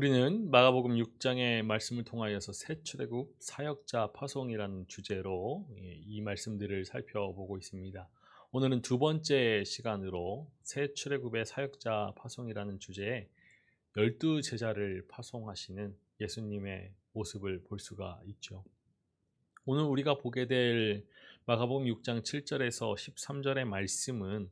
우리는 마가복음 6장의 말씀을 통하여서 새 출애굽 사역자 파송이라는 주제로 이 말씀들을 살펴보고 있습니다. 오늘은 두 번째 시간으로 새 출애굽의 사역자 파송이라는 주제에 12제자를 파송하시는 예수님의 모습을 볼 수가 있죠. 오늘 우리가 보게 될 마가복음 6장 7절에서 13절의 말씀은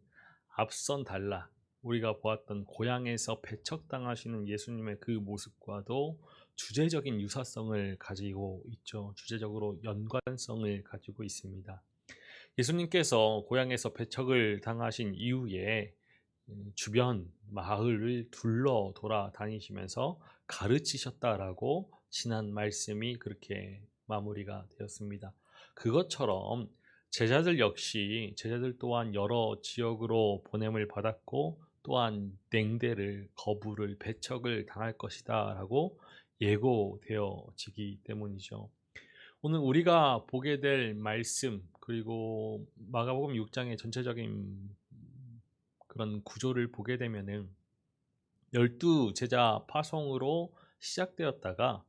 앞선 달라 우리가 보았던 고향에서 배척당하시는 예수님의 그 모습과도 주제적인 유사성을 가지고 있죠. 주제적으로 연관성을 가지고 있습니다. 예수님께서 고향에서 배척을 당하신 이후에 주변 마을을 둘러 돌아다니시면서 가르치셨다라고 지난 말씀이 그렇게 마무리가 되었습니다. 그것처럼 제자들 또한 여러 지역으로 보냄을 받았고 또한 냉대를 거부를 배척을 당할 것이다 라고 예고되어지기 때문이죠. 오늘 우리가 보게 될 말씀 그리고 마가복음 6장의 전체적인 그런 구조를 보게 되면은 12제자 파송으로 시작되었다가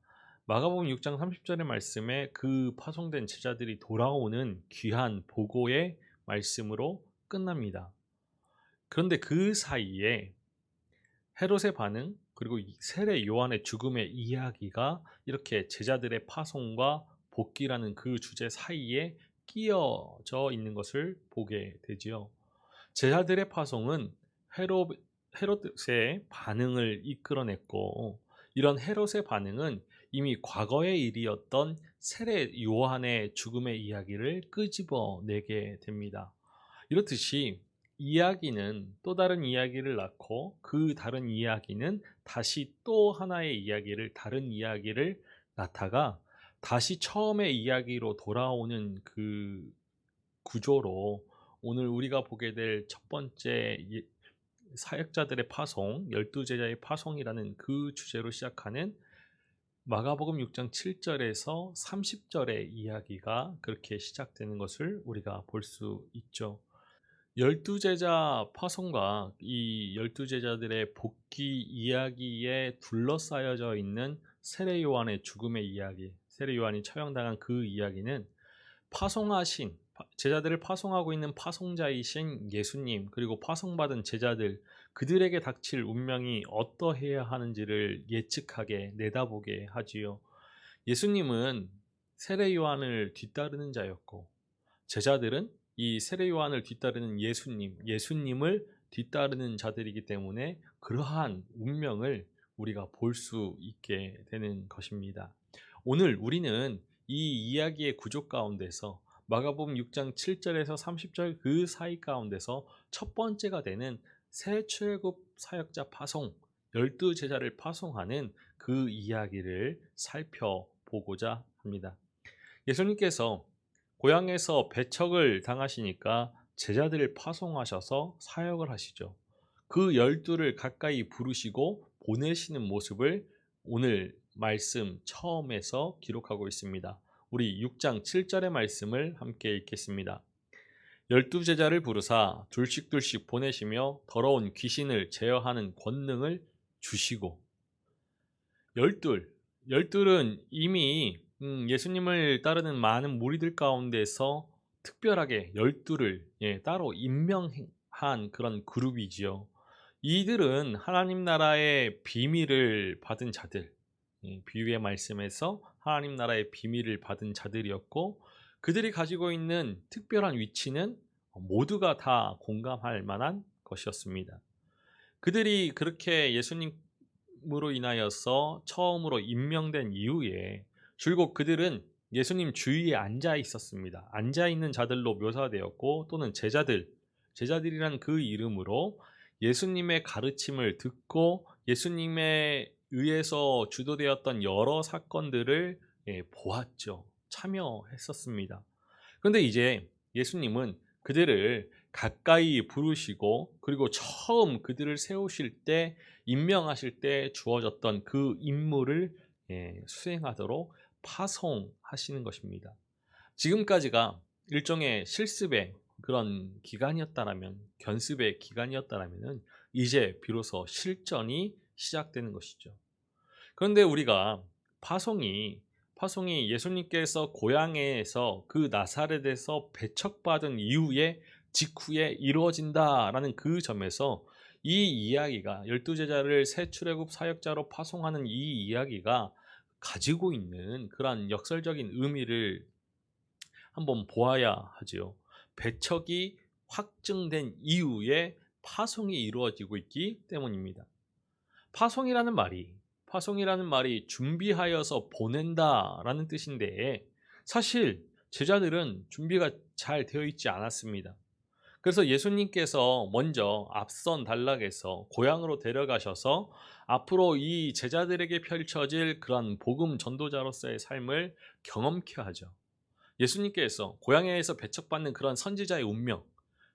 마가복음 6장 30절의 말씀에 그 파송된 제자들이 돌아오는 귀한 보고의 말씀으로 끝납니다. 그런데 그 사이에 헤롯의 반응 그리고 세례 요한의 죽음의 이야기가 이렇게 제자들의 파송과 복귀라는 그 주제 사이에 끼어져 있는 것을 보게 되지요. 제자들의 파송은 헤롯의 반응을 이끌어냈고 이런 헤롯의 반응은 이미 과거의 일이었던 세례 요한의 죽음의 이야기를 끄집어내게 됩니다. 이렇듯이 이야기는 또 다른 이야기를 낳고 그 다른 이야기는 다시 또 하나의 이야기를 다른 이야기를 낳다가 다시 처음의 이야기로 돌아오는 그 구조로 오늘 우리가 보게 될 첫 번째 사역자들의 파송, 12제자의 파송이라는 그 주제로 시작하는 마가복음 6장 7절에서 30절의 이야기가 그렇게 시작되는 것을 우리가 볼 수 있죠. 12제자 파송과 이 12제자들의 복귀 이야기에 둘러싸여져 있는 세례 요한의 죽음의 이야기, 세례 요한이 처형당한 그 이야기는 파송하신 제자들을 파송하고 있는 파송자이신 예수님 그리고 파송받은 제자들 그들에게 닥칠 운명이 어떠해야 하는지를 예측하게 내다보게 하지요. 예수님은 세례 요한을 뒤따르는 자였고 제자들은 이 세례 요한을 뒤따르는 예수님을 뒤따르는 자들이기 때문에 그러한 운명을 우리가 볼 수 있게 되는 것입니다. 오늘 우리는 이 이야기의 구조 가운데서 마가복음 6장 7절에서 30절 그 사이 가운데서 첫 번째가 되는 새 출애굽 사역자 파송, 12제자를 파송하는 그 이야기를 살펴보고자 합니다. 예수님께서 고향에서 배척을 당하시니까 제자들을 파송하셔서 사역을 하시죠. 그 12를 가까이 부르시고 보내시는 모습을 오늘 말씀 처음에서 기록하고 있습니다. 우리 6장 7절의 말씀을 함께 읽겠습니다. 12제자를 부르사 둘씩 보내시며 더러운 귀신을 제어하는 권능을 주시고 열둘은 이미 예수님을 따르는 많은 무리들 가운데서 특별하게 열둘을 따로 임명한 그런 그룹이지요. 이들은 하나님 나라의 비밀을 받은 자들, 비유의 말씀에서 하나님 나라의 비밀을 받은 자들이었고 그들이 가지고 있는 특별한 위치는 모두가 다 공감할 만한 것이었습니다. 그들이 그렇게 예수님으로 인하여서 처음으로 임명된 이후에 줄곧 그들은 예수님 주위에 앉아 있었습니다. 앉아 있는 자들로 묘사되었고 또는 제자들이란 그 이름으로 예수님의 가르침을 듣고 예수님에 의해서 주도되었던 여러 사건들을 보았죠. 참여했었습니다. 그런데 이제 예수님은 그들을 가까이 부르시고 그리고 처음 그들을 세우실 때 임명하실 때 주어졌던 그 임무를 수행하도록 파송하시는 것입니다. 지금까지가 일종의 실습의 그런 기간이었다라면 견습의 기간이었다라면 이제 비로소 실전이 시작되는 것이죠. 그런데 우리가 파송이 파송이 예수님께서 고향에서 그 나사렛에서 배척받은 이후에 직후에 이루어진다라는 그 점에서 이 이야기가 열두 제자를 새 출애굽 사역자로 파송하는 이 이야기가 가지고 있는 그러한 역설적인 의미를 한번 보아야 하지요. 배척이 확증된 이후에 파송이 이루어지고 있기 때문입니다. 파송이라는 말이 파송이라는 말이 준비하여서 보낸다라는 뜻인데 사실 제자들은 준비가 잘 되어 있지 않았습니다. 그래서 예수님께서 먼저 앞선 단락에서 고향으로 데려가셔서 앞으로 이 제자들에게 펼쳐질 그런 복음 전도자로서의 삶을 경험케 하죠. 예수님께서 고향에서 배척받는 그런 선지자의 운명,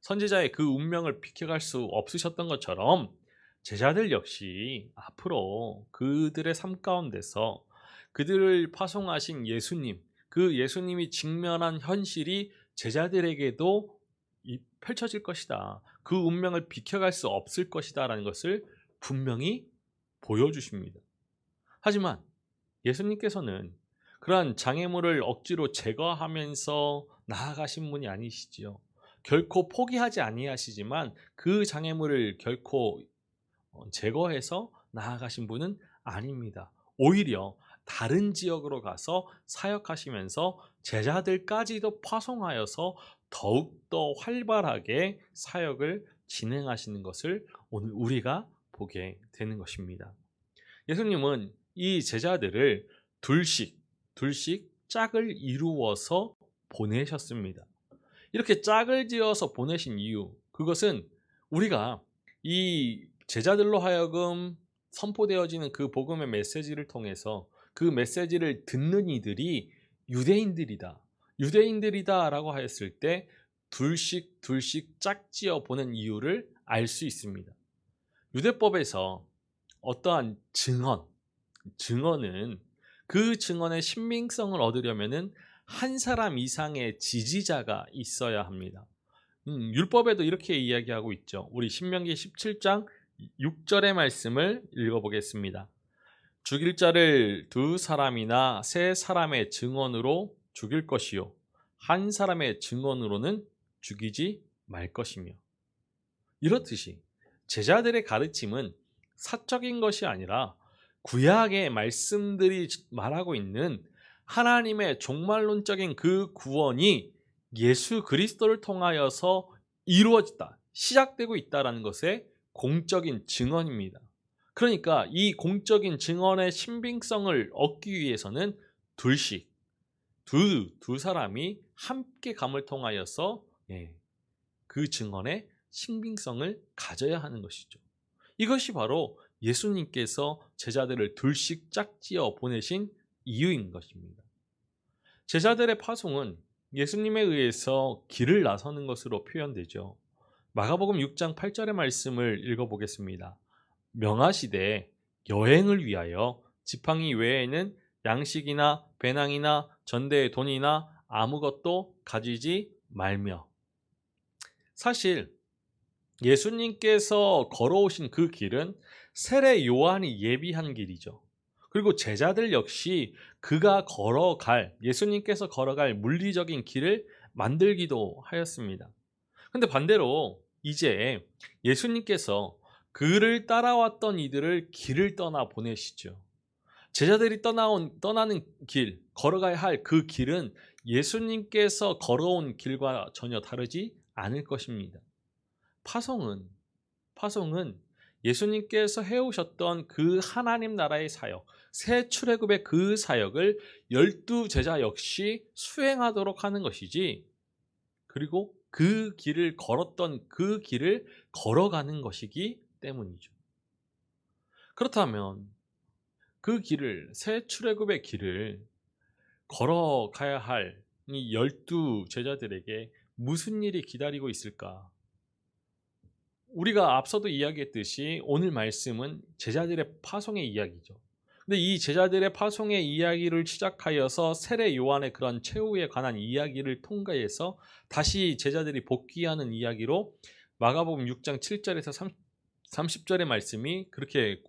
선지자의 그 운명을 비켜갈 수 없으셨던 것처럼 제자들 역시 앞으로 그들의 삶 가운데서 그들을 파송하신 예수님, 그 예수님이 직면한 현실이 제자들에게도 펼쳐질 것이다. 그 운명을 비켜갈 수 없을 것이다. 라는 것을 분명히 보여주십니다. 하지만 예수님께서는 그러한 장애물을 억지로 제거하면서 나아가신 분이 아니시지요. 결코 포기하지 아니하시지만 그 장애물을 결코 제거해서 나아가신 분은 아닙니다. 오히려 다른 지역으로 가서 사역하시면서 제자들까지도 파송하여서 더욱더 활발하게 사역을 진행하시는 것을 오늘 우리가 보게 되는 것입니다. 예수님은 이 제자들을 둘씩 짝을 이루어서 보내셨습니다. 이렇게 짝을 지어서 보내신 이유, 그것은 우리가 이 제자들로 하여금 선포되어지는 그 복음의 메시지를 통해서 그 메시지를 듣는 이들이 유대인들이다. 유대인들이다 라고 하였을 때 둘씩 짝지어 보낸 이유를 알 수 있습니다. 유대법에서 어떠한 증언은 그 증언의 신빙성을 얻으려면은 한 사람 이상의 지지자가 있어야 합니다. 율법에도 이렇게 이야기하고 있죠. 우리 신명기 17장 6절의 말씀을 읽어보겠습니다. 죽일 자를 두 사람이나 세 사람의 증언으로 죽일 것이요 한 사람의 증언으로는 죽이지 말 것이며. 이렇듯이 제자들의 가르침은 사적인 것이 아니라 구약의 말씀들이 말하고 있는 하나님의 종말론적인 그 구원이 예수 그리스도를 통하여서 이루어졌다, 시작되고 있다는 것의 공적인 증언입니다. 그러니까 이 공적인 증언의 신빙성을 얻기 위해서는 둘씩 두 사람이 함께 감을 통하여서 그 증언의 신빙성을 가져야 하는 것이죠. 이것이 바로 예수님께서 제자들을 둘씩 짝지어 보내신 이유인 것입니다. 제자들의 파송은 예수님에 의해서 길을 나서는 것으로 표현되죠. 마가복음 6장 8절의 말씀을 읽어보겠습니다. 명하시되 여행을 위하여 지팡이 외에는 양식이나 배낭이나 전대의 돈이나 아무것도 가지지 말며. 사실 예수님께서 걸어오신 그 길은 세례 요한이 예비한 길이죠. 그리고 제자들 역시 예수님께서 걸어갈 물리적인 길을 만들기도 하였습니다. 근데 반대로 이제 예수님께서 그를 따라왔던 이들을 길을 떠나 보내시죠. 제자들이 떠나는 길, 걸어가야 할 그 길은 예수님께서 걸어온 길과 전혀 다르지 않을 것입니다. 파송은 예수님께서 해오셨던 그 하나님 나라의 사역, 새 출애굽의 그 사역을 12제자 역시 수행하도록 하는 것이지, 그리고 그 길을 걸었던 그 길을 걸어가는 것이기 때문이죠. 그렇다면 그 길을, 새 출애굽의 길을 걸어가야 할 이 12제자들에게 무슨 일이 기다리고 있을까? 우리가 앞서도 이야기했듯이 오늘 말씀은 제자들의 파송의 이야기죠. 근데 이 제자들의 파송의 이야기를 시작하여서 세례 요한의 그런 최후에 관한 이야기를 통과해서 다시 제자들이 복귀하는 이야기로 마가복음 6장 7절에서 30절의 말씀이 그렇게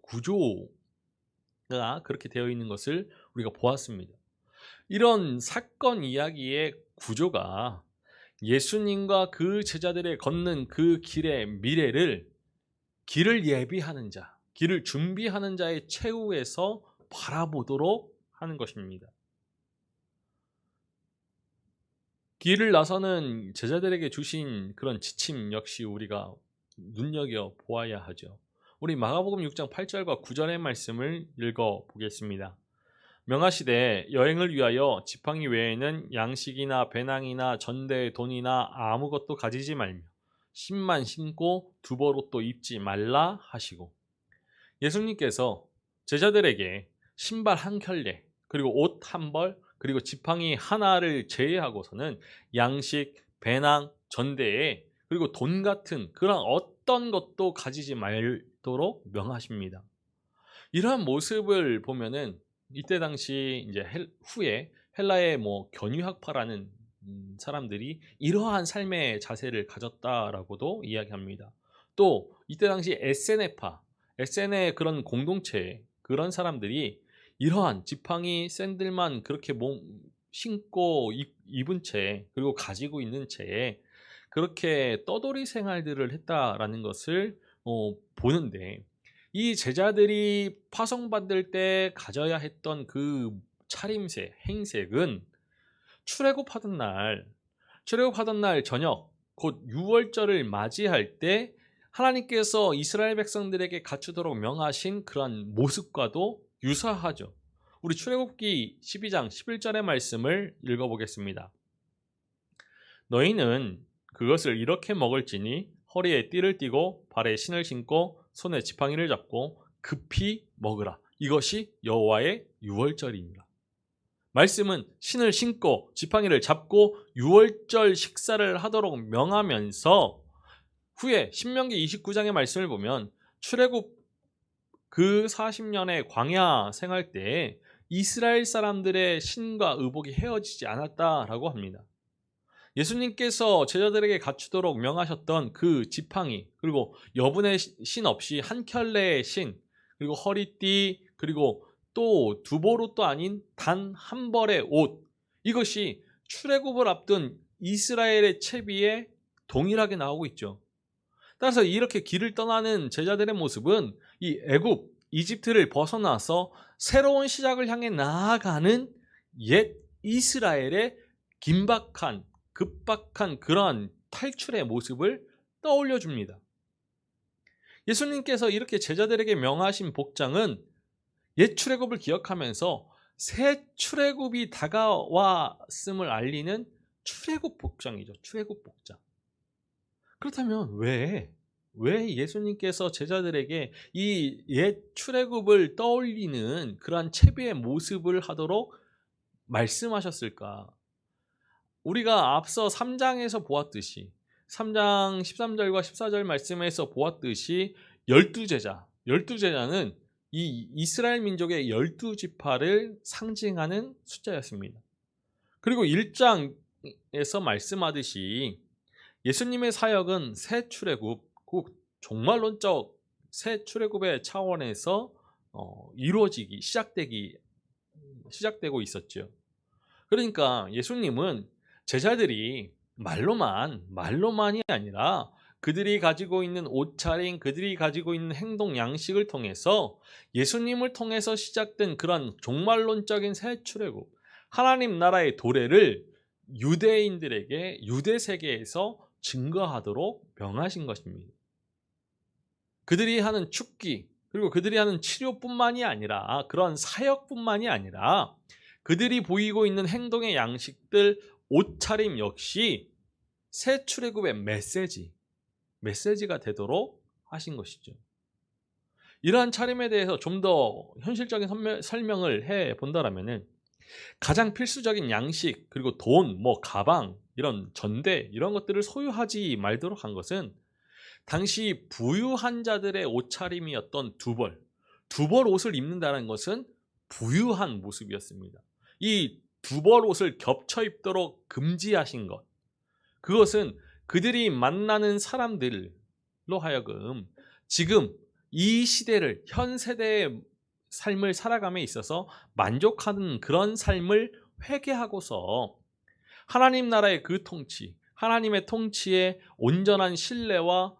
그렇게 되어 있는 것을 우리가 보았습니다. 이런 사건 이야기의 구조가 예수님과 그 제자들의 걷는 그 길의 미래를 길을 예비하는 자, 길을 준비하는 자의 최후에서 바라보도록 하는 것입니다. 길을 나서는 제자들에게 주신 그런 지침 역시 우리가 눈여겨 보아야 하죠. 우리 마가복음 6장 8절과 9절의 말씀을 읽어 보겠습니다. 명하시되 여행을 위하여 지팡이 외에는 양식이나 배낭이나 전대 돈이나 아무것도 가지지 말며 신만 신고 두벌옷도 입지 말라 하시고, 예수님께서 제자들에게 신발 한 켤레 그리고 옷 한 벌 그리고 지팡이 하나를 제외하고서는 양식, 배낭, 전대에 그리고 돈 같은 그런 어떤 것도 가지지 말도록 명하십니다. 이러한 모습을 보면은 이때 당시 이제 후에 헬라의 견유학파라는 사람들이 이러한 삶의 자세를 가졌다라고도 이야기합니다. 또 이때 당시 에세네파, 에세네 그런 공동체 그런 사람들이 이러한 지팡이 샌들만 그렇게 신고 입은 채 그리고 가지고 있는 채 그렇게 떠돌이 생활들을 했다라는 것을 보는데, 이 제자들이 파송받을 때 가져야 했던 그 차림새, 행색은 출애굽하던 날 저녁 곧 유월절을 맞이할 때 하나님께서 이스라엘 백성들에게 갖추도록 명하신 그런 모습과도 유사하죠. 우리 출애굽기 12장 11절의 말씀을 읽어보겠습니다. 너희는 그것을 이렇게 먹을지니 허리에 띠를 띠고 발에 신을 신고 손에 지팡이를 잡고 급히 먹으라. 이것이 여호와의 유월절이니라. 말씀은 신을 신고 지팡이를 잡고 유월절 식사를 하도록 명하면서 후에 신명기 29장의 말씀을 보면 출애굽 그 40년의 광야 생활 때 이스라엘 사람들의 신과 의복이 헤어지지 않았다라고 합니다. 예수님께서 제자들에게 갖추도록 명하셨던 그 지팡이, 그리고 여분의 신 없이 한 켤레의 신, 그리고 허리띠, 그리고 또 두벌옷도 아닌 단 한 벌의 옷, 이것이 출애굽을 앞둔 이스라엘의 채비에 동일하게 나오고 있죠. 따라서 이렇게 길을 떠나는 제자들의 모습은 이 애굽, 이집트를 벗어나서 새로운 시작을 향해 나아가는 옛 이스라엘의 긴박한, 급박한 그러한 탈출의 모습을 떠올려 줍니다. 예수님께서 이렇게 제자들에게 명하신 복장은 옛 출애굽을 기억하면서 새 출애굽이 다가왔음을 알리는 출애굽 복장이죠. 출애굽 복장. 그렇다면 왜 예수님께서 제자들에게 이 옛 출애굽을 떠올리는 그러한 채비의 모습을 하도록 말씀하셨을까? 우리가 앞서 3장에서 보았듯이 3장 13절과 14절 말씀에서 보았듯이 12제자는 이 이스라엘 민족의 12지파를 상징하는 숫자였습니다. 그리고 1장에서 말씀하듯이 예수님의 사역은 새 출애굽, 곧 종말론적 새 출애굽의 차원에서 시작되고 있었죠. 그러니까 예수님은 제자들이 말로만이 아니라 그들이 가지고 있는 옷차림, 그들이 가지고 있는 행동 양식을 통해서 예수님을 통해서 시작된 그런 종말론적인 새 출애굽, 하나님 나라의 도래를 유대인들에게 유대 세계에서 증거하도록 명하신 것입니다. 그들이 하는 축기, 그리고 그들이 하는 치료뿐만이 아니라 그런 사역뿐만이 아니라 그들이 보이고 있는 행동의 양식들, 옷차림 역시 새 출애굽의 메시지가 되도록 하신 것이죠. 이러한 차림에 대해서 좀 더 현실적인 설명을 해 본다라면은 가장 필수적인 양식, 그리고 돈, 가방, 이런 전대, 이런 것들을 소유하지 말도록 한 것은 당시 부유한 자들의 옷차림이었던 두벌 옷을 입는다는 것은 부유한 모습이었습니다. 이 두벌 옷을 겹쳐 입도록 금지하신 것, 그것은 그들이 만나는 사람들로 하여금 지금 이 시대를, 현 세대의 삶을 살아감에 있어서 만족하는 그런 삶을 회개하고서 하나님 나라의 그 통치, 하나님의 통치에 온전한 신뢰와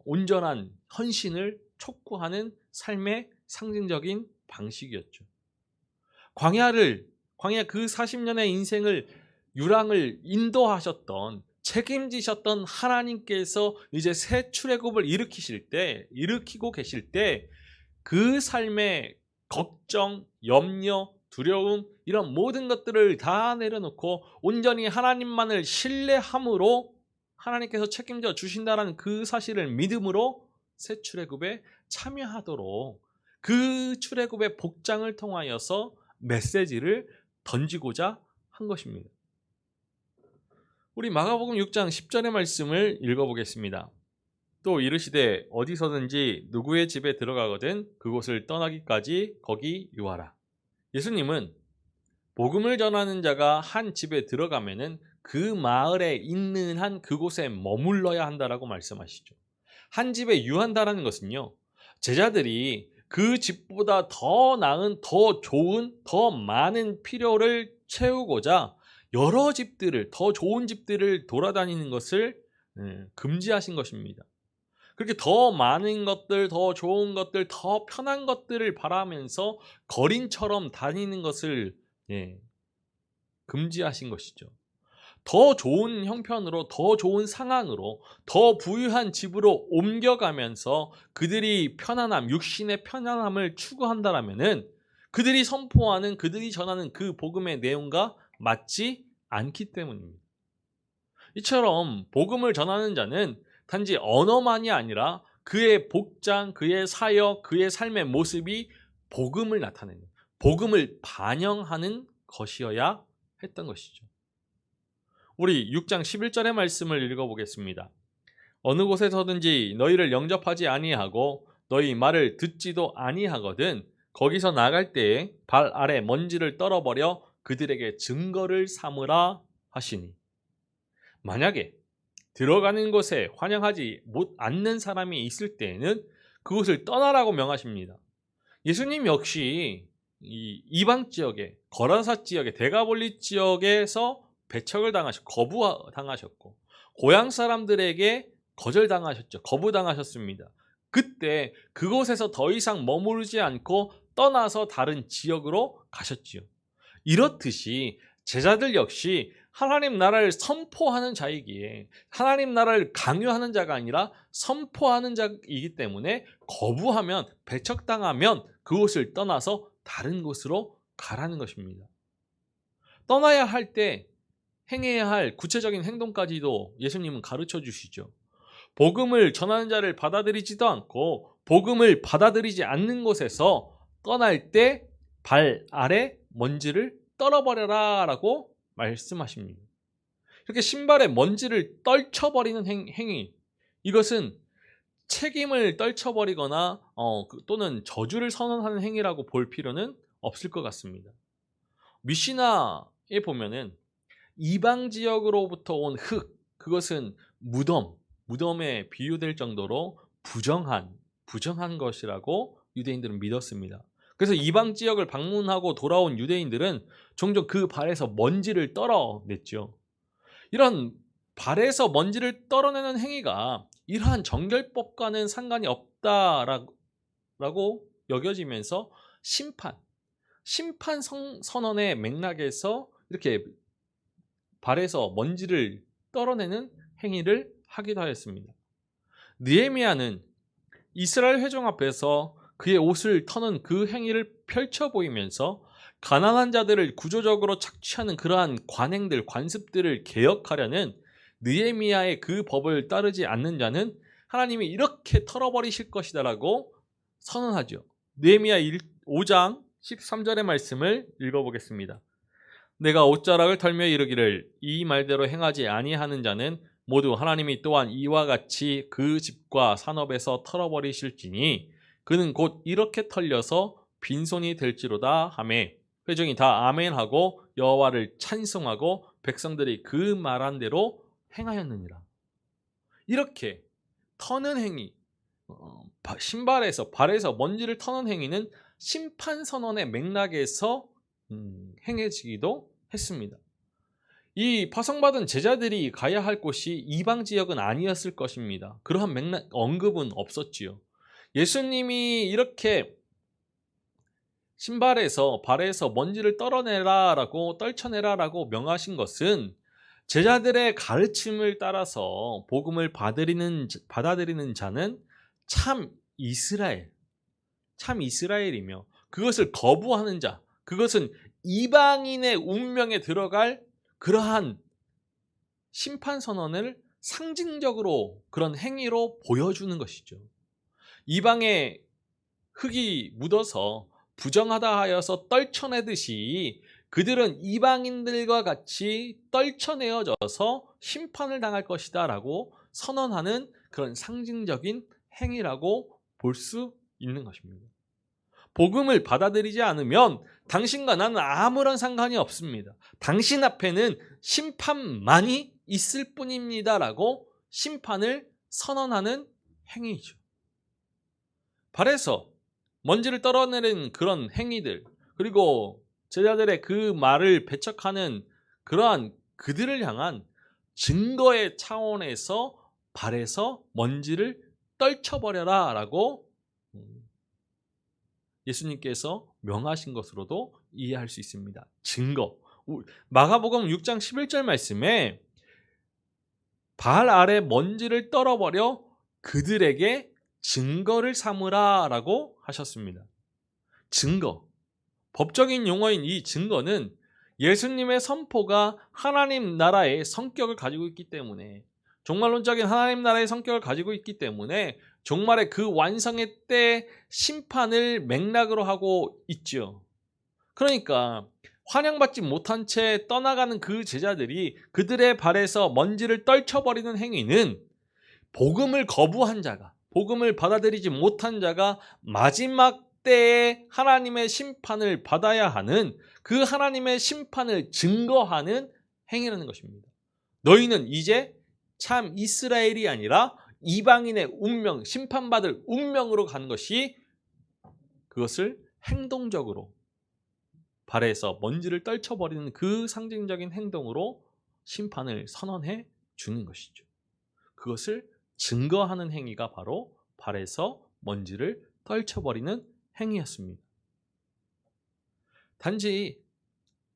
온전한 헌신을 촉구하는 삶의 상징적인 방식이었죠. 광야 그 40년의 인생을 유랑을 인도하셨던 책임지셨던 하나님께서 이제 새 출애굽을 일으키고 계실 때 그 삶의 걱정, 염려, 두려움 이런 모든 것들을 다 내려놓고 온전히 하나님만을 신뢰함으로 하나님께서 책임져 주신다는 그 사실을 믿음으로 새 출애굽에 참여하도록 그 출애굽의 복장을 통하여서 메시지를 던지고자 한 것입니다. 우리 마가복음 6장 10절의 말씀을 읽어보겠습니다. 또 이르시되 어디서든지 누구의 집에 들어가거든 그곳을 떠나기까지 거기 유하라. 예수님은 복음을 전하는 자가 한 집에 들어가면은 그 마을에 있는 한 그곳에 머물러야 한다라고 말씀하시죠. 한 집에 유한다라는 것은요, 제자들이 그 집보다 더 나은, 더 좋은, 더 많은 필요를 채우고자 여러 집들을, 더 좋은 집들을 돌아다니는 것을 금지하신 것입니다. 그렇게 더 많은 것들, 더 좋은 것들, 더 편한 것들을 바라면서 거린처럼 다니는 것을 금지하신 것이죠. 더 좋은 형편으로, 더 좋은 상황으로, 더 부유한 집으로 옮겨가면서 그들이 편안함, 육신의 편안함을 추구한다라면은 그들이 선포하는, 그들이 전하는 그 복음의 내용과 맞지 않기 때문입니다. 이처럼 복음을 전하는 자는 단지 언어만이 아니라 그의 복장, 그의 사역, 그의 삶의 모습이 복음을 나타내는, 복음을 반영하는 것이어야 했던 것이죠. 우리 6장 11절의 말씀을 읽어보겠습니다. 어느 곳에서든지 너희를 영접하지 아니하고 너희 말을 듣지도 아니하거든 거기서 나갈 때에 발 아래 먼지를 떨어버려 그들에게 증거를 삼으라 하시니. 만약에 들어가는 곳에 환영하지 않는 사람이 있을 때에는 그곳을 떠나라고 명하십니다. 예수님 역시 이 이방 지역에, 거라사 지역에, 데가볼리 지역에서 배척을 거부당하셨고 고향 사람들에게 거절당하셨죠. 거부당하셨습니다. 그때 그곳에서 더 이상 머무르지 않고 떠나서 다른 지역으로 가셨지요. 이렇듯이 제자들 역시 하나님 나라를 선포하는 자이기에 하나님 나라를 강요하는 자가 아니라 선포하는 자이기 때문에 거부하면, 배척당하면 그곳을 떠나서 다른 곳으로 가라는 것입니다. 떠나야 할 때 행해야 할 구체적인 행동까지도 예수님은 가르쳐 주시죠. 복음을 전하는 자를 받아들이지도 않고 복음을 받아들이지 않는 곳에서 떠날 때 발 아래 먼지를 떨어버려라 라고 말씀하십니다. 이렇게 신발에 먼지를 떨쳐버리는 행위, 이것은 책임을 떨쳐버리거나 또는 저주를 선언하는 행위라고 볼 필요는 없을 것 같습니다. 미시나에 보면은 이방 지역으로부터 온 흙, 그것은 무덤에 비유될 정도로 부정한 것이라고 유대인들은 믿었습니다. 그래서 이방 지역을 방문하고 돌아온 유대인들은 종종 그 발에서 먼지를 떨어냈죠. 이런 발에서 먼지를 떨어내는 행위가 이러한 정결법과는 상관이 없다라고 여겨지면서 심판 선언의 맥락에서 이렇게 발에서 먼지를 떨어내는 행위를 하기도 하였습니다. 느헤미야는 이스라엘 회중 앞에서 그의 옷을 터는 그 행위를 펼쳐 보이면서 가난한 자들을 구조적으로 착취하는 그러한 관습들을 개혁하려는 느헤미야의 그 법을 따르지 않는 자는 하나님이 이렇게 털어버리실 것이다라고 선언하죠. 느헤미야 5장 13절의 말씀을 읽어보겠습니다. 내가 옷자락을 털며 이르기를 이 말대로 행하지 아니하는 자는 모두 하나님이 또한 이와 같이 그 집과 산업에서 털어버리실지니 그는 곧 이렇게 털려서 빈손이 될지로다 하매 회중이 다 아멘하고 여호와를 찬송하고 백성들이 그 말한 대로 행하였느니라. 이렇게 터는 행위, 발에서 먼지를 터는 행위는 심판 선언의 맥락에서 행해지기도 했습니다. 이 파송받은 제자들이 가야 할 곳이 이방 지역은 아니었을 것입니다. 그러한 맥락 언급은 없었지요. 예수님이 이렇게 발에서 먼지를 떨쳐내라라고 명하신 것은 제자들의 가르침을 따라서 복음을 받아들이는 자는 참 이스라엘이며, 그것을 거부하는 자, 그것은 이방인의 운명에 들어갈 그러한 심판 선언을 상징적으로 그런 행위로 보여주는 것이죠. 이방의 흙이 묻어서 부정하다 하여서 떨쳐내듯이 그들은 이방인들과 같이 떨쳐내어져서 심판을 당할 것이다 라고 선언하는 그런 상징적인 행위라고 볼 수 있는 것입니다. 복음을 받아들이지 않으면 당신과 나는 아무런 상관이 없습니다. 당신 앞에는 심판만이 있을 뿐입니다 라고 심판을 선언하는 행위죠. 발에서 먼지를 떨어내는 그런 행위들, 그리고 제자들의 그 말을 배척하는 그러한 그들을 향한 증거의 차원에서 발에서 먼지를 떨쳐버려라 라고 예수님께서 명하신 것으로도 이해할 수 있습니다. 증거. 마가복음 6장 11절 말씀에 발 아래 먼지를 떨어버려 그들에게 증거를 삼으라 라고 하셨습니다. 증거. 법적인 용어인 이 증거는 예수님의 선포가 하나님 나라의 성격을 가지고 있기 때문에, 종말론적인 하나님 나라의 성격을 가지고 있기 때문에 종말의 그 완성의 때 심판을 맥락으로 하고 있죠. 그러니까 환영받지 못한 채 떠나가는 그 제자들이 그들의 발에서 먼지를 떨쳐버리는 행위는 복음을 거부한 자가, 복음을 받아들이지 못한 자가 마지막 때에 하나님의 심판을 받아야 하는 그 하나님의 심판을 증거하는 행위라는 것입니다. 너희는 이제 참 이스라엘이 아니라 이방인의 운명, 심판받을 운명으로 가는 것이, 그것을 행동적으로 발에서 먼지를 떨쳐버리는 그 상징적인 행동으로 심판을 선언해 주는 것이죠. 그것을 증거하는 행위가 바로 발에서 먼지를 떨쳐버리는 행위였습니다. 단지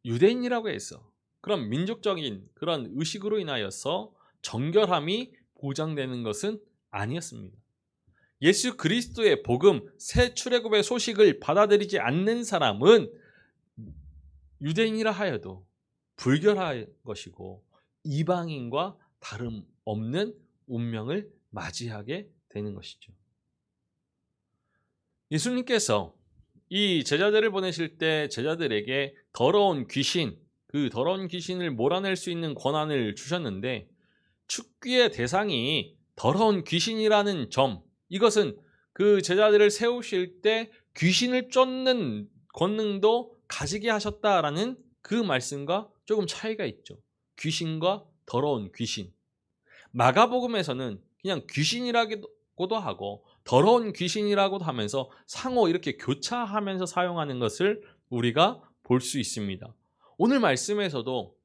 유대인이라고 해서 그런 민족적인 그런 의식으로 인하여서 정결함이 보장되는 것은 아니었습니다. 예수 그리스도의 복음, 새 출애굽의 소식을 받아들이지 않는 사람은 유대인이라 하여도 불결할 것이고 이방인과 다름없는 운명을 맞이하게 되는 것이죠. 예수님께서 이 제자들을 보내실 때 제자들에게 더러운 귀신, 그 더러운 귀신을 몰아낼 수 있는 권한을 주셨는데, 축귀의 대상이 더러운 귀신이라는 점, 이것은 그 제자들을 세우실 때 귀신을 쫓는 권능도 가지게 하셨다라는 그 말씀과 조금 차이가 있죠. 귀신과 더러운 귀신. 마가복음에서는 그냥 귀신이라고도 하고 더러운 귀신이라고도 하면서 상호 이렇게 교차하면서 사용하는 것을 우리가 볼 수 있습니다. 오늘 말씀에서도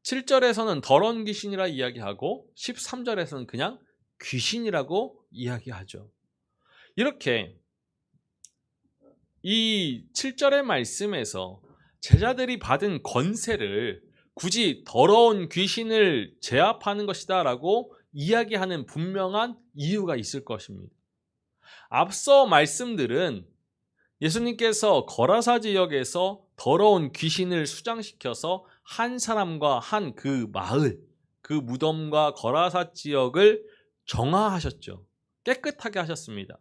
7절에서는 더러운 귀신이라 이야기하고 13절에서는 그냥 귀신이라고 이야기하죠. 이렇게 이 7절의 말씀에서 제자들이 받은 권세를 굳이 더러운 귀신을 제압하는 것이다 라고 이야기하는 분명한 이유가 있을 것입니다. 앞서 말씀들은 예수님께서 거라사 지역에서 더러운 귀신을 수장시켜서 한 사람과 한 그 마을, 그 무덤과 거라사 지역을 정화하셨죠. 깨끗하게 하셨습니다.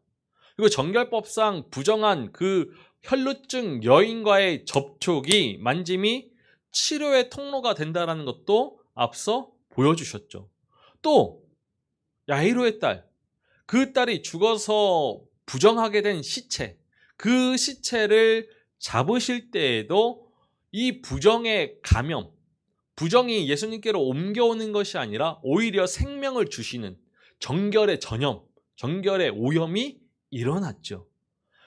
그리고 정결법상 부정한 그 혈루증 여인과의 접촉이, 만짐이 치료의 통로가 된다는 것도 앞서 보여주셨죠. 또 야이로의 딸, 그 딸이 죽어서 부정하게 된 시체, 그 시체를 잡으실 때에도 이 부정의 감염, 부정이 예수님께로 옮겨오는 것이 아니라 오히려 생명을 주시는 정결의 전염, 정결의 오염이 일어났죠.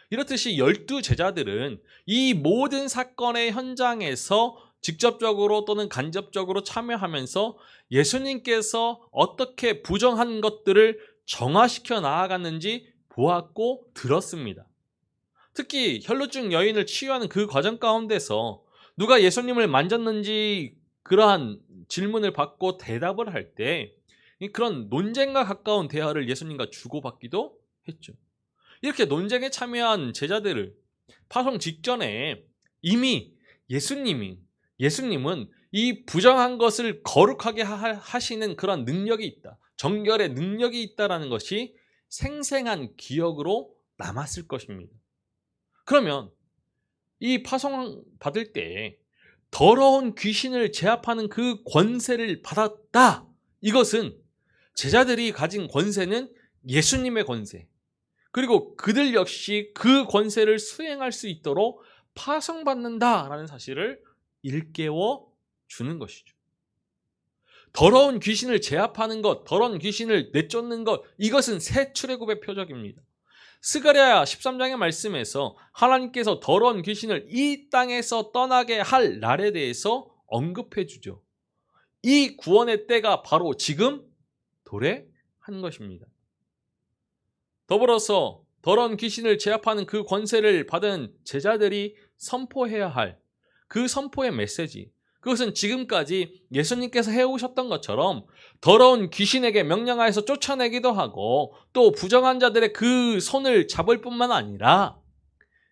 이렇듯이 12 제자들은 이 모든 사건의 현장에서 직접적으로 또는 간접적으로 참여하면서 예수님께서 어떻게 부정한 것들을 정화시켜 나아갔는지 보았고 들었습니다. 특히 혈루증 여인을 치유하는 그 과정 가운데서 누가 예수님을 만졌는지 그러한 질문을 받고 대답을 할 때 그런 논쟁과 가까운 대화를 예수님과 주고받기도 했죠. 이렇게 논쟁에 참여한 제자들을 파송 직전에 이미 예수님은 이 부정한 것을 거룩하게 하시는 그런 능력이 있다. 정결의 능력이 있다라는 것이 생생한 기억으로 남았을 것입니다. 그러면 이 파송 받을 때 더러운 귀신을 제압하는 그 권세를 받았다. 이것은 제자들이 가진 권세는 예수님의 권세. 그리고 그들 역시 그 권세를 수행할 수 있도록 파송받는다라는 사실을 일깨워 주는 것이죠. 더러운 귀신을 제압하는 것, 더러운 귀신을 내쫓는 것, 이것은 새 출애굽의 표적입니다. 스가랴 13장의 말씀에서 하나님께서 더러운 귀신을 이 땅에서 떠나게 할 날에 대해서 언급해 주죠. 이 구원의 때가 바로 지금 도래한 것입니다. 더불어서 더러운 귀신을 제압하는 그 권세를 받은 제자들이 선포해야 할 그 선포의 메시지, 그것은 지금까지 예수님께서 해오셨던 것처럼 더러운 귀신에게 명령하여서 쫓아내기도 하고 또 부정한 자들의 그 손을 잡을 뿐만 아니라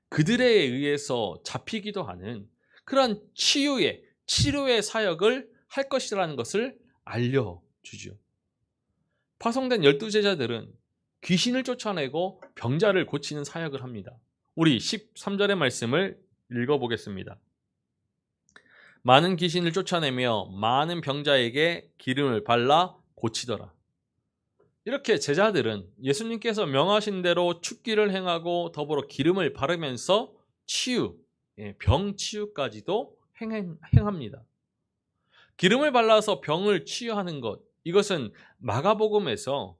그들에 의해서 잡히기도 하는 그런 치료의 사역을 할 것이라는 것을 알려주죠. 파송된 12 제자들은 귀신을 쫓아내고 병자를 고치는 사역을 합니다. 우리 13절의 말씀을 읽어보겠습니다. 많은 귀신을 쫓아내며 많은 병자에게 기름을 발라 고치더라. 이렇게 제자들은 예수님께서 명하신 대로 축기를 행하고 더불어 기름을 바르면서 병 치유까지도 행합니다. 기름을 발라서 병을 치유하는 것, 이것은 마가복음에서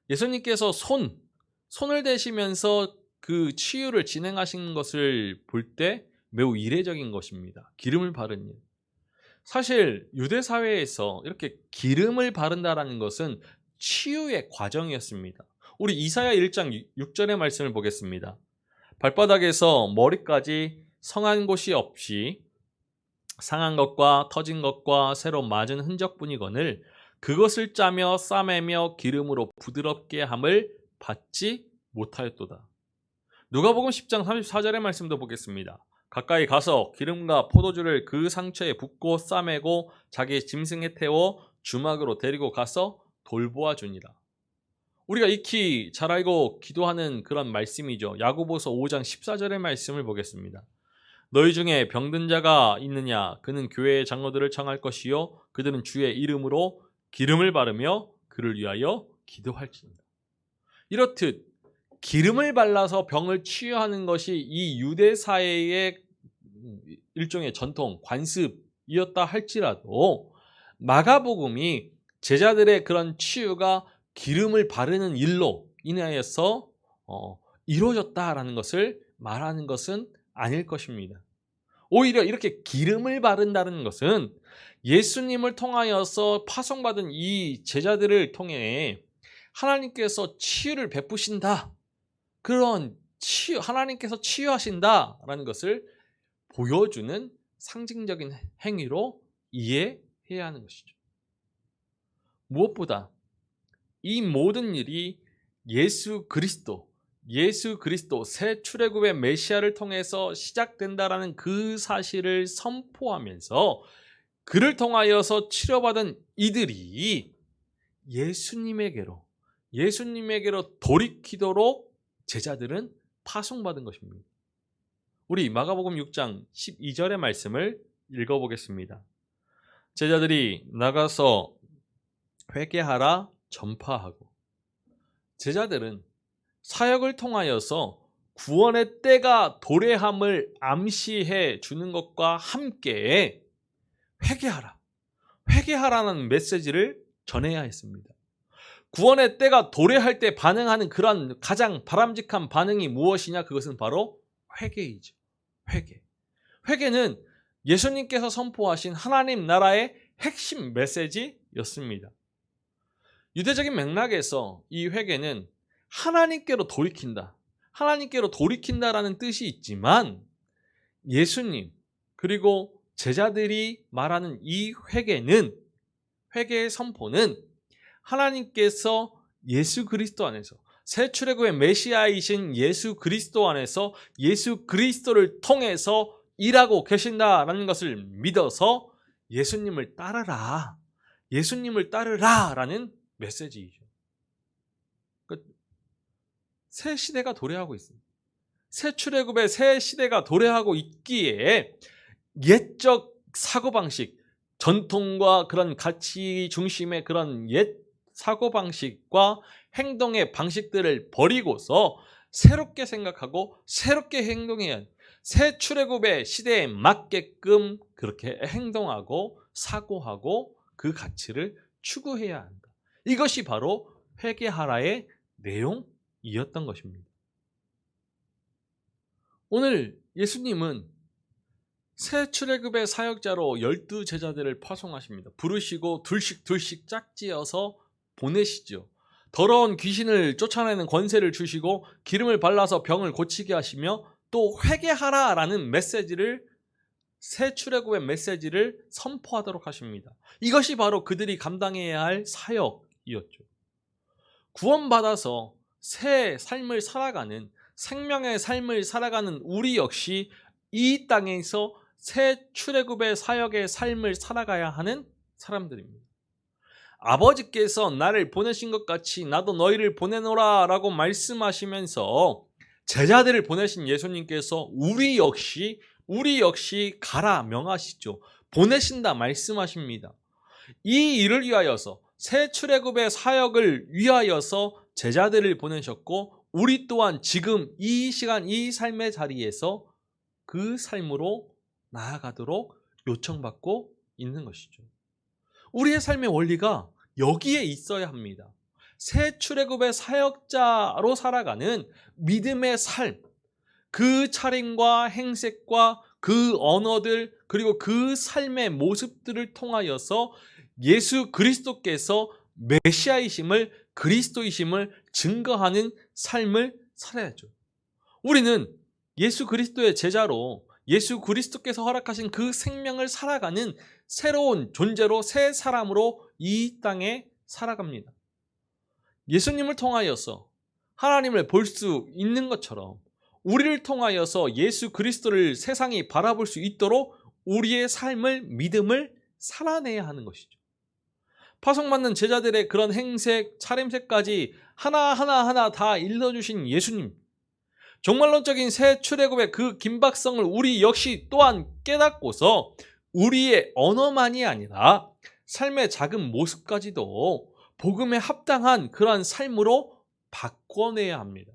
예수님께서 손을 대시면서 그 치유를 진행하신 것을 볼 때 매우 이례적인 것입니다. 기름을 바른 일. 사실 유대 사회에서 이렇게 기름을 바른다라는 것은 치유의 과정이었습니다. 우리 이사야 1장 6절의 말씀을 보겠습니다. 발바닥에서 머리까지 성한 곳이 없이 상한 것과 터진 것과 새로 맞은 흔적뿐이거늘 그것을 짜며 싸매며 기름으로 부드럽게 함을 받지 못하였도다. 누가복음 10장 34절의 말씀도 보겠습니다. 가까이 가서 기름과 포도주를 그 상처에 붓고 싸매고 자기 짐승에 태워 주막으로 데리고 가서 돌보아 주니라. 우리가 익히 잘 알고 기도하는 그런 말씀이죠. 야고보서 5장 14절의 말씀을 보겠습니다. 너희 중에 병든 자가 있느냐? 그는 교회의 장로들을 청할 것이요 그들은 주의 이름으로 기름을 바르며 그를 위하여 기도할지니라. 이렇듯 기름을 발라서 병을 치유하는 것이 이 유대 사회의 일종의 전통, 관습이었다 할지라도 마가복음이 제자들의 그런 치유가 기름을 바르는 일로 인하여서 이루어졌다라는 것을 말하는 것은 아닐 것입니다. 오히려 이렇게 기름을 바른다는 것은 예수님을 통하여서 파송받은 이 제자들을 통해 하나님께서 치유를 베푸신다. 그런 하나님께서 치유하신다라는 것을 보여주는 상징적인 행위로 이해해야 하는 것이죠. 무엇보다 이 모든 일이 예수 그리스도 새 출애굽의 메시아를 통해서 시작된다라는 그 사실을 선포하면서 그를 통하여서 치료받은 이들이 예수님에게로 돌이키도록 제자들은 파송받은 것입니다. 우리 마가복음 6장 12절의 말씀을 읽어보겠습니다. 제자들이 나가서 회개하라 전파하고. 제자들은 사역을 통하여서 구원의 때가 도래함을 암시해 주는 것과 함께 회개하라는 메시지를 전해야 했습니다. 구원의 때가 도래할 때 반응하는 그런 가장 바람직한 반응이 무엇이냐? 그것은 바로 회개이죠. 회개. 회개는 예수님께서 선포하신 하나님 나라의 핵심 메시지였습니다. 유대적인 맥락에서 이 회개는 하나님께로 돌이킨다. 하나님께로 돌이킨다라는 뜻이 있지만 예수님 그리고 제자들이 말하는 이 회개는 회개의 선포는 하나님께서 예수 그리스도 안에서 새 출애굽의 메시아이신 예수 그리스도 안에서 예수 그리스도를 통해서 일하고 계신다라는 것을 믿어서 예수님을 따르라. 예수님을 따르라라는 메시지이죠. 새 시대가 도래하고 있습니다. 새 출애굽의 새 시대가 도래하고 있기에 옛적 사고방식, 전통과 그런 가치 중심의 그런 옛 사고방식과 행동의 방식들을 버리고서 새롭게 생각하고 새롭게 행동해야 합니다. 새 출애굽의 시대에 맞게끔 그렇게 행동하고 사고하고 그 가치를 추구해야 한다. 이것이 바로 회개하라의 내용이었던 것입니다. 오늘 예수님은 새 출애굽의 사역자로 12 제자들을 파송하십니다. 부르시고 둘씩 짝지어서 보내시죠. 더러운 귀신을 쫓아내는 권세를 주시고 기름을 발라서 병을 고치게 하시며 또 회개하라라는 메시지를 새 출애굽의 메시지를 선포하도록 하십니다. 이것이 바로 그들이 감당해야 할 사역이었죠. 구원받아서 새 삶을 살아가는 생명의 삶을 살아가는 우리 역시 이 땅에서 새 출애굽의 사역의 삶을 살아가야 하는 사람들입니다. 아버지께서 나를 보내신 것 같이 나도 너희를 보내노라 라고 말씀하시면서 제자들을 보내신 예수님께서 우리 역시 가라 명하시죠. 보내신다 말씀하십니다. 이 일을 위하여서 새 출애굽의 사역을 위하여서 제자들을 보내셨고 우리 또한 지금 이 시간 이 삶의 자리에서 그 삶으로 나아가도록 요청받고 있는 것이죠. 우리의 삶의 원리가 여기에 있어야 합니다. 새 출애굽의 사역자로 살아가는 믿음의 삶, 그 차림과 행색과 그 언어들 그리고 그 삶의 모습들을 통하여서 예수 그리스도께서 메시아이심을 그리스도이심을 증거하는 삶을 살아야죠. 우리는 예수 그리스도의 제자로 예수 그리스도께서 허락하신 그 생명을 살아가는 새로운 존재로 새 사람으로 이 땅에 살아갑니다. 예수님을 통하여서 하나님을 볼 수 있는 것처럼 우리를 통하여서 예수 그리스도를 세상이 바라볼 수 있도록 우리의 삶을 믿음을 살아내야 하는 것이죠. 파송받는 제자들의 그런 행색, 차림새까지 하나하나 다 일러주신 예수님, 종말론적인 새 출애굽의 그 긴박성을 우리 역시 또한 깨닫고서 우리의 언어만이 아니라 삶의 작은 모습까지도 복음에 합당한 그러한 삶으로 바꿔내야 합니다.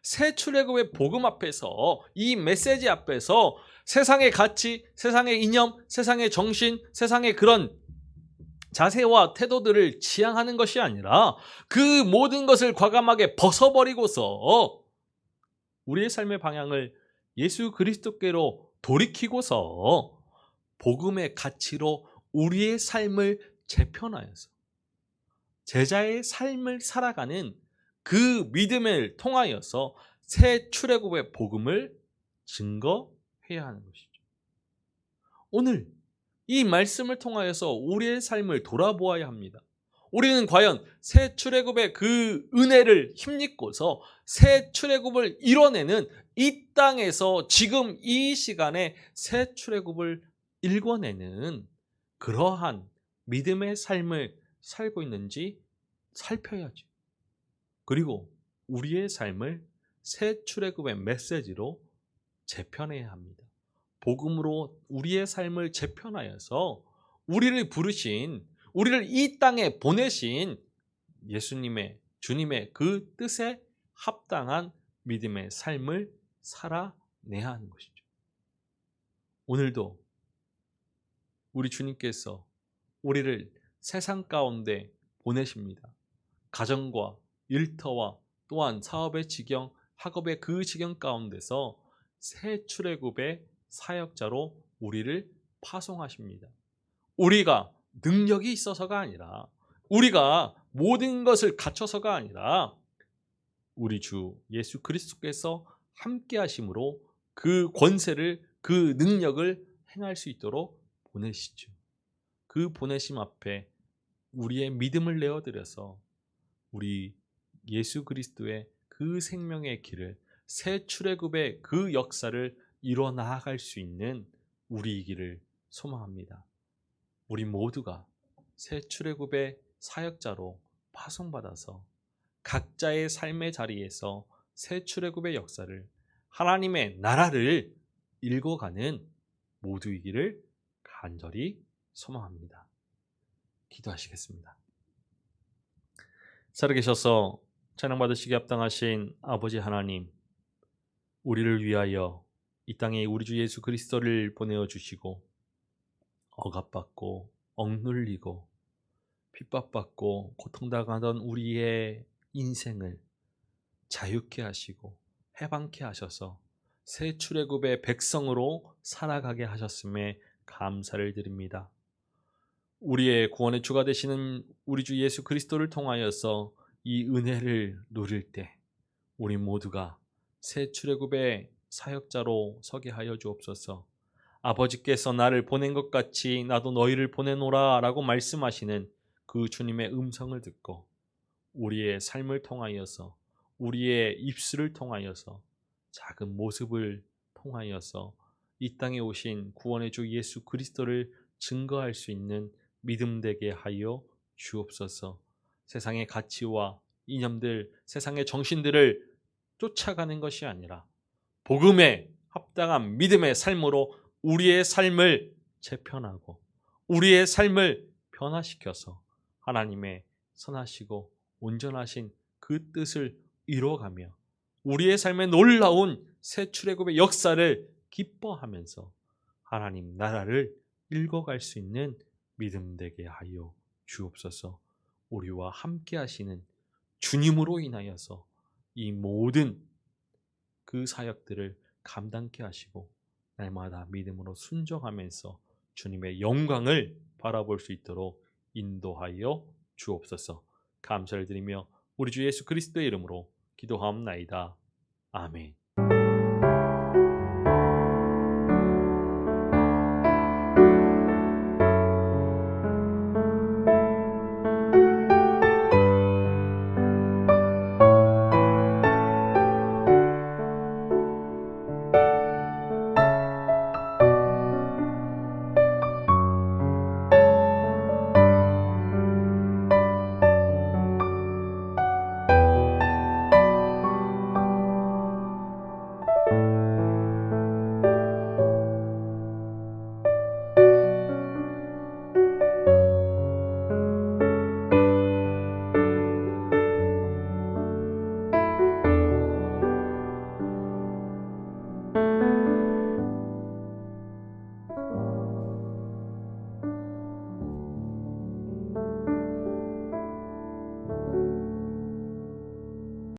새 출애굽의 복음 앞에서 이 메시지 앞에서 세상의 가치, 세상의 이념, 세상의 정신, 세상의 그런 자세와 태도들을 지향하는 것이 아니라 그 모든 것을 과감하게 벗어버리고서 우리의 삶의 방향을 예수 그리스도께로 돌이키고서 복음의 가치로 우리의 삶을 재편하여서 제자의 삶을 살아가는 그 믿음을 통하여서 새 출애굽의 복음을 증거해야 하는 것이죠. 오늘 이 말씀을 통하여서 우리의 삶을 돌아보아야 합니다. 우리는 과연 새 출애굽의 그 은혜를 힘입고서 새 출애굽을 이뤄내는 이 땅에서 지금 이 시간에 새 출애굽을 일궈내는 그러한 믿음의 삶을 살고 있는지 살펴야죠. 그리고 우리의 삶을 새 출애굽의 메시지로 재편해야 합니다. 복음으로 우리의 삶을 재편하여서 우리를 부르신, 우리를 이 땅에 보내신 예수님의, 주님의 그 뜻에 합당한 믿음의 삶을 살아내야 하는 것이죠. 오늘도 우리 주님께서 우리를 세상 가운데 보내십니다. 가정과 일터와 또한 사업의 지경, 학업의 그 지경 가운데서 새 출애굽의 사역자로 우리를 파송하십니다. 우리가 능력이 있어서가 아니라, 우리가 모든 것을 갖춰서가 아니라 우리 주 예수 그리스도께서 함께 하심으로 그 권세를, 그 능력을 행할 수 있도록 보내시죠. 그 보내심 앞에 우리의 믿음을 내어드려서 우리 예수 그리스도의 그 생명의 길을, 새 출애굽의 그 역사를 이뤄 나아갈 수 있는 우리이기를 소망합니다. 우리 모두가 새 출애굽의 사역자로 파송받아서 각자의 삶의 자리에서 새 출애굽의 역사를, 하나님의 나라를 읽어가는 모두이기를 간절히 소망합니다. 기도하시겠습니다. 살아계셔서 찬양받으시기 합당하신 아버지 하나님, 우리를 위하여 이 땅에 우리 주 예수 그리스도를 보내어 주시고 억압받고 억눌리고 핍박받고 고통당하던 우리의 인생을 자유케 하시고 해방케 하셔서 새 출애굽의 백성으로 살아가게 하셨음에 감사를 드립니다. 우리의 구원의 주가 되시는 우리 주 예수 그리스도를 통하여서 이 은혜를 누릴 때 우리 모두가 새 출애굽의 사역자로 서게 하여 주옵소서. 아버지께서 나를 보낸 것 같이 나도 너희를 보내노라 라고 말씀하시는 그 주님의 음성을 듣고 우리의 삶을 통하여서, 우리의 입술을 통하여서, 작은 모습을 통하여서 이 땅에 오신 구원의 주 예수 그리스도를 증거할 수 있는 믿음 되게 하여 주옵소서. 세상의 가치와 이념들, 세상의 정신들을 쫓아가는 것이 아니라 복음에 합당한 믿음의 삶으로 우리의 삶을 재편하고 우리의 삶을 변화시켜서 하나님의 선하시고 온전하신 그 뜻을 이루어가며 우리의 삶에 놀라운 새 출애굽의 역사를 기뻐하면서 하나님 나라를 읽어갈 수 있는 믿음 되게 하여 주옵소서. 우리와 함께 하시는 주님으로 인하여서 이 모든 그 사역들을 감당케 하시고 날마다 믿음으로 순종하면서 주님의 영광을 바라볼 수 있도록 인도하여 주옵소서. 감사를 드리며 우리 주 예수 그리스도의 이름으로 기도하옵나이다. 아멘.